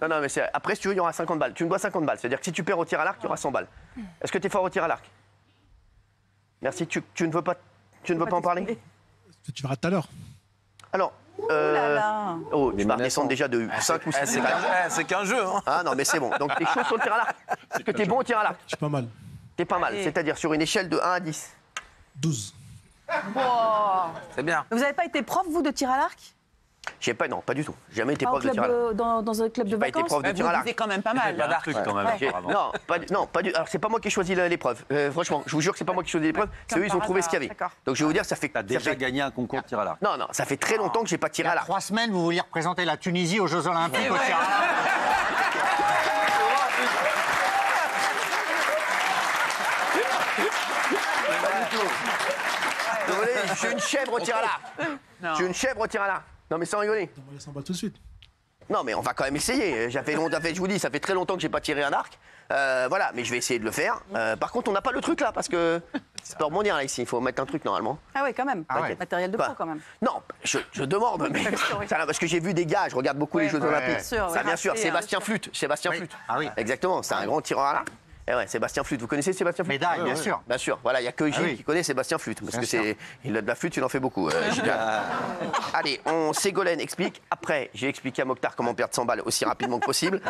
Non, mais après, si tu veux, il y aura 50 balles. Tu me dois 50 balles. C'est-à-dire que si tu perds au tir à l'arc, il y aura 100 balles. Est-ce que tu es fort au tir à l'arc? Merci. Tu ne veux pas en parler? Tu verras tout à l'heure. Alors. Tu vas descendre déjà de 5 ou 6. C'est qu'un jeu. Hein. Ah non, mais c'est bon. Donc, t'es chaud sur le tir à l'arc. Est-ce que t'es bon au tir à l'arc? Je suis pas mal. T'es pas mal. C'est-à-dire sur une échelle de 1 à 10. 12. C'est bien. Vous n'avez pas été prof, vous, de tir à l'arc? Non, pas du tout. J'ai jamais été prof de tir à l'arc. Dans un club de J'ai pas été vacances? prof de tir à l'arc. Vous quand même pas mal. Pas d'arc quand même. Non, pas du. Alors c'est pas moi qui ai choisi l'épreuve. Franchement, je vous jure que c'est pas moi qui ai choisi l'épreuve. C'est eux, ils ont trouvé ce qu'il y avait. Donc je vais vous dire, ça fait. T'as déjà gagné un concours de tir à l'arc. Non, ça fait très longtemps que j'ai pas tiré à l'arc. 3 semaines, vous vouliez représenter la Tunisie aux Jeux Olympiques au tir à l'arc. Désolé, je suis une chèvre au tir à l'arc. Je suis une chèvre au tir à l'arc. Non, mais sans rigoler. Donne-moi les 100 balles tout de suite. Non, mais on va quand même essayer. Je vous dis, ça fait très longtemps que j'ai pas tiré un arc. Voilà, mais je vais essayer de le faire. Par contre, on n'a pas le truc là, parce que c'est pas rebondir là ici. Il faut mettre un truc normalement. Ah oui, quand même. Matériel de pro quand même. Non, je demande, mais parce que j'ai vu des gars. Je regarde beaucoup les Jeux Olympiques. Bien sûr, Sébastien Flûte. Ah oui. Exactement, c'est un grand tireur à l'arc. Et ouais, Sébastien Flûte. Vous connaissez Sébastien Flûte? Médaille, bien sûr. Bien sûr. Voilà, il n'y a que Gilles qui connaît Sébastien Flûte. Parce que il a de la flûte, il en fait beaucoup. Allez, Ségolène explique. Après, j'ai expliqué à Mokhtar comment perdre 100 balles aussi rapidement que possible.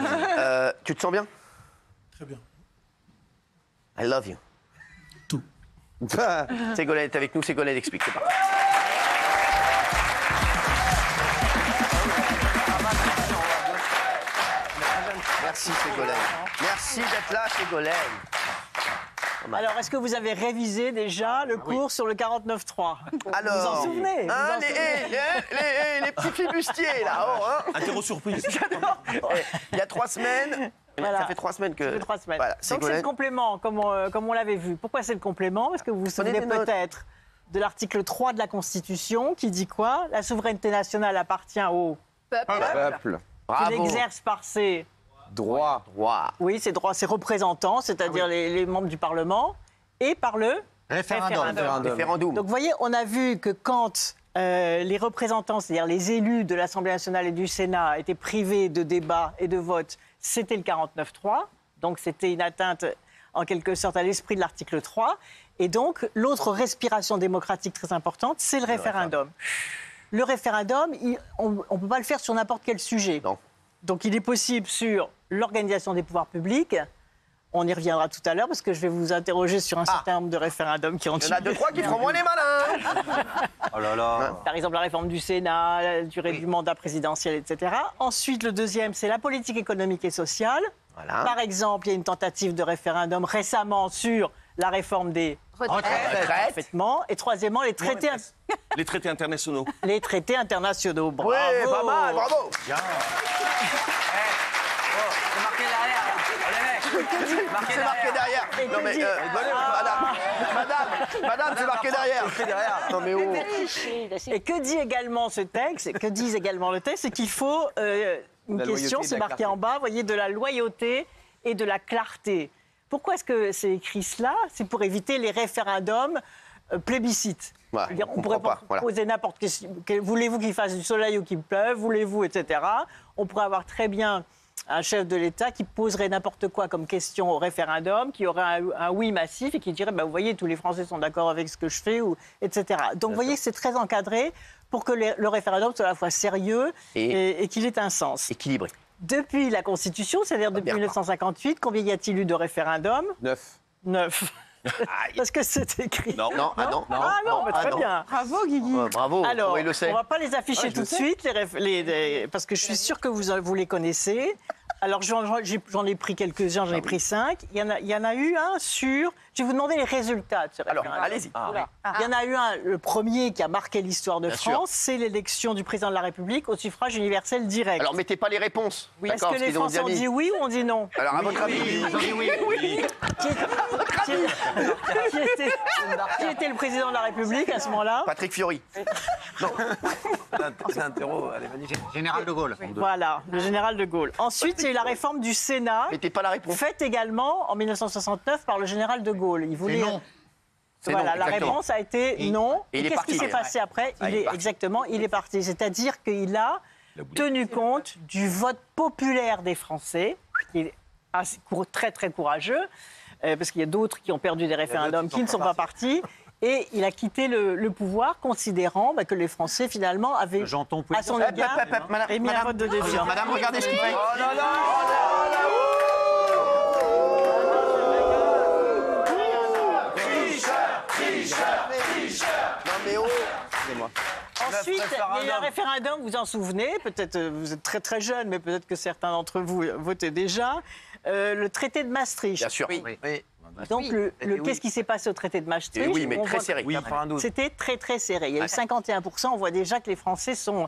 Tu te sens bien? Très bien. I love you. Tout. Ségolène est avec nous. Ségolène explique. C'est parti. Merci Ségolène. Merci d'être là Ségolène. Alors, est-ce que vous avez révisé déjà le cours sur le 49.3? Alors, vous en souvenez, les petits flibustiers là-haut. Hein. Interro surprise. Il y a 3 semaines. Voilà. Ça fait 3 semaines que. Ça fait 3 semaines. Voilà, donc c'est le complément, comme on l'avait vu. Pourquoi c'est le complément? Parce que vous vous souvenez peut-être de l'article 3 de la Constitution qui dit quoi? La souveraineté nationale appartient au Peuple. qui l'exerce par ses Droit. Oui, ses droits, ses représentants, c'est-à-dire les membres du Parlement, et par le référendum. Donc vous voyez, on a vu que quand les représentants, c'est-à-dire les élus de l'Assemblée nationale et du Sénat, étaient privés de débat et de vote, c'était le 49.3. Donc c'était une atteinte, en quelque sorte, à l'esprit de l'article 3. Et donc, l'autre respiration démocratique très importante, c'est le référendum. Le référendum, on ne peut pas le faire sur n'importe quel sujet. Non. Donc il est possible sur l'organisation des pouvoirs publics. On y reviendra tout à l'heure parce que je vais vous interroger sur un certain nombre de référendums qui ont... Il y en a 2-3 qui feront moins les malins. Oh là là. Par exemple, la réforme du Sénat, la durée du mandat présidentiel, etc. Ensuite, le deuxième, c'est la politique économique et sociale. Voilà. Par exemple, il y a une tentative de référendum récemment sur la réforme des retraites. Parfaitement. Et troisièmement, les traités... Les traités internationaux. Les traités internationaux. Bravo. Oui, pas mal, bravo. Bien. C'est marqué derrière. C'est marqué derrière. Non mais, madame, c'est marqué derrière. Non mais oh. Et que dit également ce texte? Que disent également le texte? C'est qu'il faut une question, c'est marqué en bas, vous voyez, de la loyauté et de la clarté. Pourquoi est-ce que c'est écrit cela? C'est pour éviter les référendums plébiscites. Ouais, on pourrait poser n'importe quelle question. Voulez-vous qu'il fasse du soleil ou qu'il pleuve? Voulez-vous, etc. On pourrait avoir très bien un chef de l'État qui poserait n'importe quoi comme question au référendum, qui aurait un oui massif et qui dirait vous voyez, tous les Français sont d'accord avec ce que je fais, etc. Donc vous voyez que c'est très encadré pour que le référendum soit à la fois sérieux et qu'il ait un sens. Équilibré. Depuis la Constitution, c'est-à-dire depuis 1958, combien y a-t-il eu de référendums? 9. Parce que c'est écrit. Non, très bien. Bravo, Guigui. Bravo. Alors, il le sait. on ne va pas les afficher tout de suite, parce que je suis sûre que vous les connaissez. Alors, j'en ai pris quelques-uns, j'en ai pris 5. Il y en a eu un sur... Je vais vous demander les résultats de ce référendum. Alors, allez-y. Il y en a eu un, le premier qui a marqué l'histoire de France, c'est l'élection du président de la République au suffrage universel direct. Alors, mettez pas les répones. Oui. Est-ce que les Français ont dit oui ou ont dit non? Alors, à votre avis, oui. Qui était le président de la République à ce moment-là? Patrick Fiori. C'est un terreau, elle est magnifique. Général de Gaulle. Voilà, le général de Gaulle. Ensuite, il y a eu la réforme du Sénat, mettez pas la réponse. faite également en 1969 par le général de Gaulle. Il voulait... non. Voilà, non, la réponse a été non. Et il est qu'est-ce parti. qui s'est passé après? Il est parti. C'est-à-dire qu'il a tenu compte du vote populaire des Français, qui est très très courageux, parce qu'il y a d'autres qui ont perdu des référendums qui ne sont pas partis. Et il a quitté le pouvoir, considérant que les Français, finalement, avaient, à son égard, émis un vote de défiance. Madame, regardez ce qu'il fait. Oh là là. Non mais oh. Ensuite, il y a eu un référendum, vous vous en souvenez, peut-être vous êtes très très jeune, mais peut-être que certains d'entre vous votaient déjà, le traité de Maastricht. Bien sûr. Oui. Donc, qu'est-ce qui s'est passé au traité de Maastricht? Oui, mais très serré. C'était très très serré. Il y a eu 51%. On voit déjà que les Français sont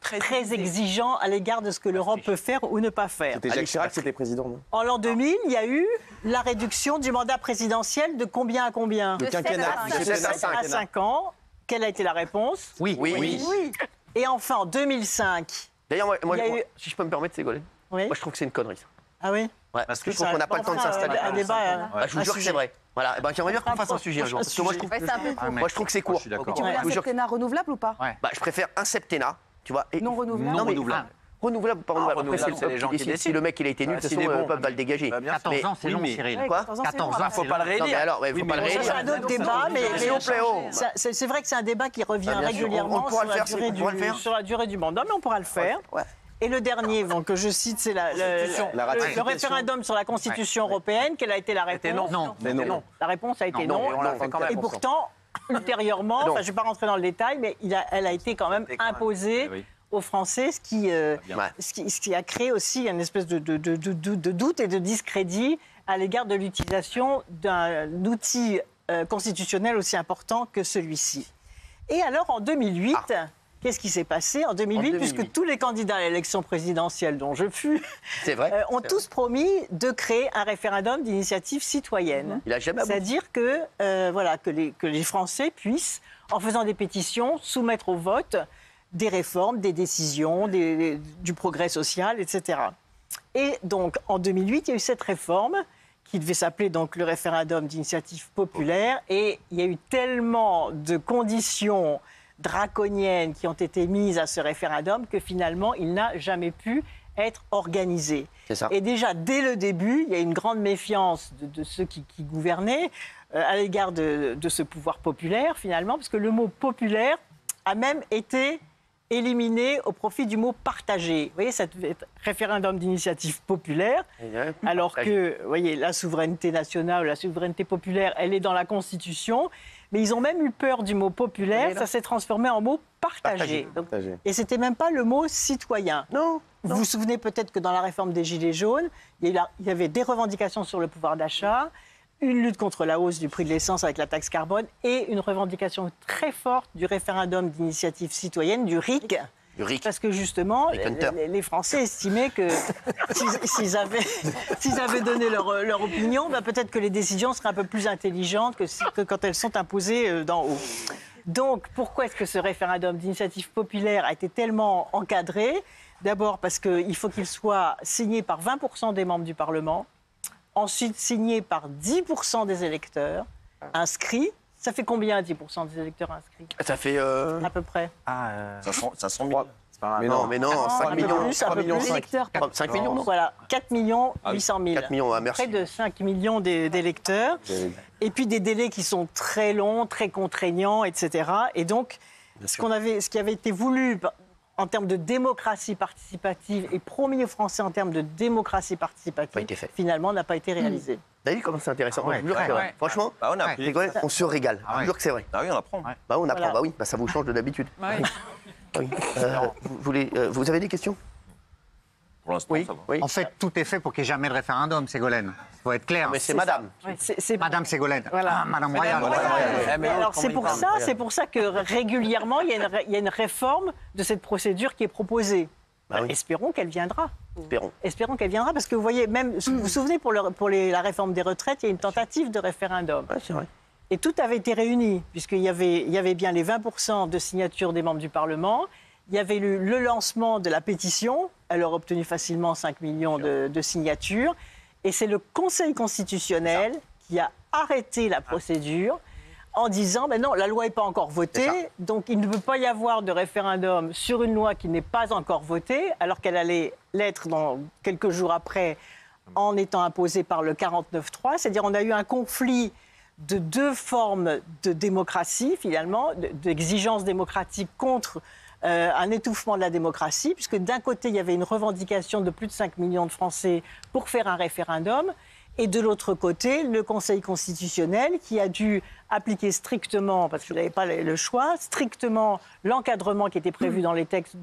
très exigeants à l'égard de ce que l'Europe peut faire ou ne pas faire. C'était Jacques Chirac qui était président, non? En l'an 2000, il y a eu la réduction du mandat présidentiel de combien à combien? Le quinquennat. De 7 à 5 ans. Quelle a été la réponse? Oui. Et enfin, en 2005... D'ailleurs, moi, il y a eu- si je peux me permettre, Ségolène, Oui. moi je trouve que c'est une connerie. Ça. Ah oui? Ouais, parce que je trouve qu'on n'a pas le temps de s'installer. Un débat... Je vous jure que c'est vrai. Voilà, j'aimerais bien qu'on fasse un sujet un jour. Parce que moi, je trouve, Ouais, c'est un peu court. moi, je trouve que c'est court. Je suis d'accord. Tu veux Je un vous jure que- septennat renouvelable ou pas? je préfère un septennat, tu vois. et- Non renouvelable. Non, mais renouvelable. renouvelable ou pas renouvelable. Après, renouvelable, c'est le peuple qui décide. Si le mec il a été nul, de toute s'il façon, est bon. le peuple va le dégager. Bah, bien sûr. 14 ans, c'est Oui, long, mais- Cyril. Ouais, Quoi 14 ans, c'est 14 long, ans, hein. Faut pas le Non, mais réélire. alors, il faut pas le Ça, réélire. c'est un autre débat, mais S'il vous plaît, oh. c'est vrai que c'est un débat qui revient Bah, bien sûr, régulièrement on pourra sur, le faire, la on pourra le faire. sur la durée du mandat, mais on pourra le faire. Ouais. Et le dernier que je cite, c'est La le ratification. référendum sur la Constitution européenne. Quelle a été la réponse? Non. Mais non. La réponse a été non. on l'a fait quand même. Et pourtant, ultérieurement, Non. je ne vais pas rentrer dans le détail, mais elle a été quand même imposée Oui. aux Français, ce qui a créé aussi une espèce de doute et de discrédit à l'égard de l'utilisation d'un outil constitutionnel aussi important que celui-ci. Et alors, en 2008... Qu'est-ce qui s'est passé en 2008, puisque tous les candidats à l'élection présidentielle dont je fus C'est vrai. ont tous promis de créer un référendum d'initiative citoyenne. Il a jamais abouti. C'est-à-dire que les Français puissent, en faisant des pétitions, soumettre au vote des réformes, des décisions, du progrès social, etc. Et donc, en 2008, il y a eu cette réforme qui devait s'appeler donc le référendum d'initiative populaire. Et il y a eu tellement de conditions draconiennes qui ont été mises à ce référendum que finalement, il n'a jamais pu être organisé. C'est ça. Et déjà, dès le début, il y a une grande méfiance de ceux qui gouvernaient à l'égard de ce pouvoir populaire, finalement, parce que le mot populaire a même été éliminé au profit du mot partagé. Vous voyez, ça devait être référendum d'initiative populaire, alors que, vous voyez, la souveraineté nationale, la souveraineté populaire, elle est dans la Constitution, mais ils ont même eu peur du mot populaire, ça s'est transformé en mot partagé. Donc, et c'était même pas le mot citoyen. Non. Vous vous souvenez peut-être que dans la réforme des Gilets jaunes, il y avait des revendications sur le pouvoir d'achat, une lutte contre la hausse du prix de l'essence avec la taxe carbone et une revendication très forte du référendum d'initiative citoyenne, du RIC. Parce que justement, les Français estimaient que s'ils avaient donné leur opinion, peut-être que les décisions seraient un peu plus intelligentes que quand elles sont imposées d'en haut. Donc, pourquoi est-ce que ce référendum d'initiative populaire a été tellement encadré? D'abord parce qu'il faut qu'il soit signé par 20% des membres du Parlement, ensuite signé par 10% des électeurs inscrits. Ça fait combien 10% des électeurs inscrits? Ça fait. À peu près. Ça sent bien. Mais non, 5 millions. 3 millions 5. 5 millions, non? Voilà, 4 800 000. 4 millions, merci. Près de 5 millions d'électeurs. Et puis des délais qui sont très longs, très contraignants, etc. Et donc, ce qui avait été voulu en termes de démocratie participative et promis aux Français en termes de démocratie participative, finalement, n'a pas été réalisé. Vous avez vu comment c'est intéressant? Je vous jure que c'est vrai. Franchement, on se régale. Je vous jure que c'est vrai. Ah oui, on apprend. On apprend, Voilà. ça vous change de d'habitude. Oui. Vous avez des questions? Pour l'instant, ça va. En fait, tout est fait pour qu'il n'y ait jamais de référendum, Ségolène. Il faut être clair. Mais c'est madame. C'est Madame Ségolène. Voilà. Ah, Madame Royal. Alors c'est pour ça que régulièrement il y a une réforme de cette procédure qui est proposée. Espérons qu'elle viendra. Espérons qu'elle viendra parce que vous voyez même vous vous souvenez pour la réforme des retraites, il y a une tentative de référendum. C'est vrai. Et tout avait été réuni puisqu'il y avait bien les 20% de signatures des membres du Parlement. Il y avait le lancement de la pétition. Elle aurait obtenu facilement 5 millions de signatures. Et c'est le Conseil constitutionnel qui a arrêté la procédure en disant ben non, la loi n'est pas encore votée, donc il ne peut pas y avoir de référendum sur une loi qui n'est pas encore votée, alors qu'elle allait l'être dans quelques jours après en étant imposée par le 49.3. C'est-à-dire on a eu un conflit de deux formes de démocratie, finalement, d'exigence démocratique contre un étouffement de la démocratie, puisque d'un côté, il y avait une revendication de plus de 5 millions de Français pour faire un référendum, et de l'autre côté, le Conseil constitutionnel qui a dû appliquer strictement, parce que vous n'avez pas le choix, strictement l'encadrement qui était prévu dans les textes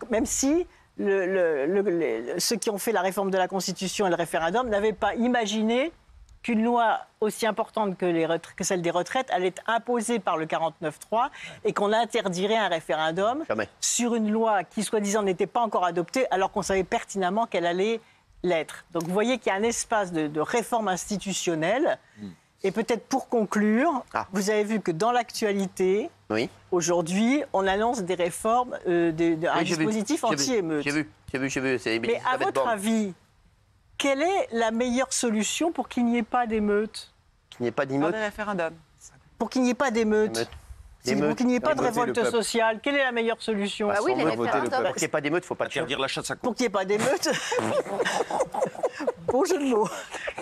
même si ceux qui ont fait la réforme de la Constitution et le référendum n'avaient pas imaginé qu'une loi aussi importante que celle des retraites allait être imposée par le 49.3 et qu'on interdirait un référendum sur une loi qui, soi-disant, n'était pas encore adoptée, alors qu'on savait pertinemment qu'elle allait l'être. Donc vous voyez qu'il y a un espace de réforme institutionnelle. Et peut-être pour conclure, vous avez vu que dans l'actualité, aujourd'hui, on annonce des réformes, un dispositif anti-émeute. J'ai vu. Mais à votre avis, quelle est la meilleure solution pour qu'il n'y ait pas d'émeute? Qu'il n'y ait pas d'émeute? référendum. Pour qu'il n'y ait pas d'émeute. Pour qu'il n'y ait pas de révolte sociale, quelle est la meilleure solution? Oui, les référendums. Pour qu'il n'y ait pas d'émeute, il ne faut pas Interdire l'achat de sa Pour qu'il n'y ait pas d'émeute. Bon jeu de mots.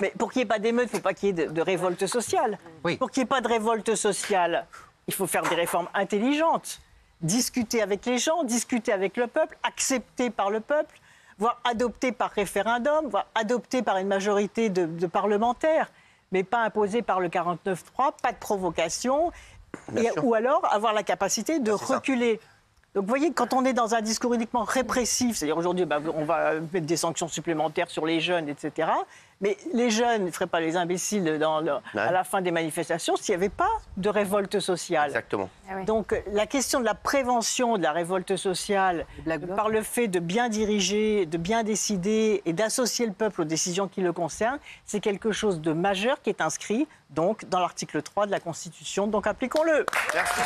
Mais pour qu'il n'y ait pas d'émeute, il ne faut pas qu'il y ait de révolte sociale. Pour qu'il n'y ait pas de révolte sociale, il faut faire des réformes intelligentes. Discuter avec les gens, discuter avec le peuple, accepter par le peuple, voire adopté par référendum, voire adopté par une majorité de parlementaires, mais pas imposé par le 49.3, pas de provocation, ou alors avoir la capacité de reculer. Donc vous voyez, quand on est dans un discours uniquement répressif, c'est-à-dire aujourd'hui, on va mettre des sanctions supplémentaires sur les jeunes, etc., mais les jeunes ne feraient pas les imbéciles à la fin des manifestations s'il n'y avait pas de révolte sociale. Exactement. Donc la question de la prévention de la révolte sociale, par le fait de bien diriger, de bien décider et d'associer le peuple aux décisions qui le concernent, c'est quelque chose de majeur qui est inscrit donc, dans l'article 3 de la Constitution. Donc appliquons-le. Merci.